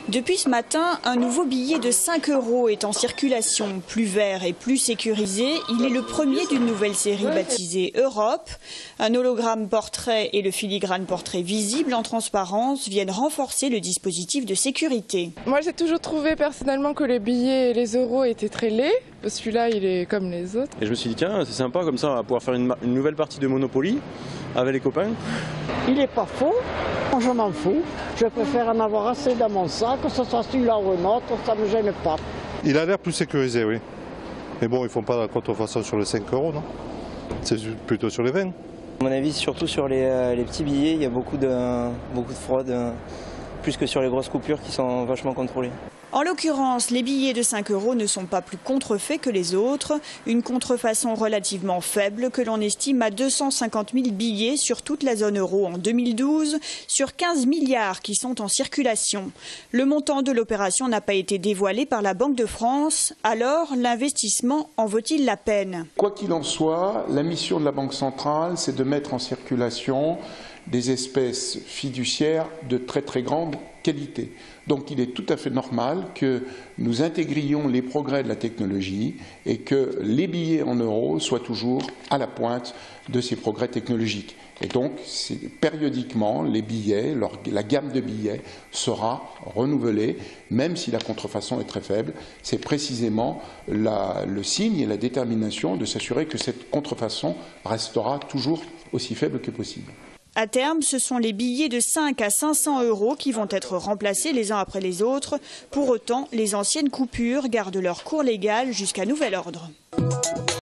Depuis ce matin, un nouveau billet de 5 € est en circulation. Plus vert et plus sécurisé, il est le premier d'une nouvelle série baptisée Europe. Un hologramme portrait et le filigrane portrait visible en transparence viennent renforcer le dispositif de sécurité. Moi j'ai toujours trouvé personnellement que les billets et les euros étaient très laids. Celui-là il est comme les autres. Et je me suis dit tiens c'est sympa comme ça, on va pouvoir faire une nouvelle partie de Monopoly avec les copains. Il n'est pas faux, je m'en fous. Je préfère en avoir assez dans mon sac, que ce soit celui-là ou un autre, ça ne me gêne pas. Il a l'air plus sécurisé, oui. Mais bon, ils ne font pas la contrefaçon sur les 5 €, non? C'est plutôt sur les 20. À mon avis, surtout sur les petits billets, il y a beaucoup de fraude, plus que sur les grosses coupures qui sont vachement contrôlées. En l'occurrence, les billets de 5 € ne sont pas plus contrefaits que les autres. Une contrefaçon relativement faible que l'on estime à 250 000 billets sur toute la zone euro en 2012, sur 15 milliards qui sont en circulation. Le montant de l'opération n'a pas été dévoilé par la Banque de France. Alors, l'investissement en vaut-il la peine? Quoi qu'il en soit, la mission de la Banque centrale, c'est de mettre en circulation des espèces fiduciaires de très très grande qualité. Donc il est tout à fait normal que nous intégrions les progrès de la technologie et que les billets en euros soient toujours à la pointe de ces progrès technologiques. Et donc périodiquement, les billets, la gamme de billets sera renouvelée, même si la contrefaçon est très faible. C'est précisément le signe et la détermination de s'assurer que cette contrefaçon restera toujours aussi faible que possible. À terme, ce sont les billets de 5 à 500 € qui vont être remplacés les uns après les autres. Pour autant, les anciennes coupures gardent leur cours légal jusqu'à nouvel ordre.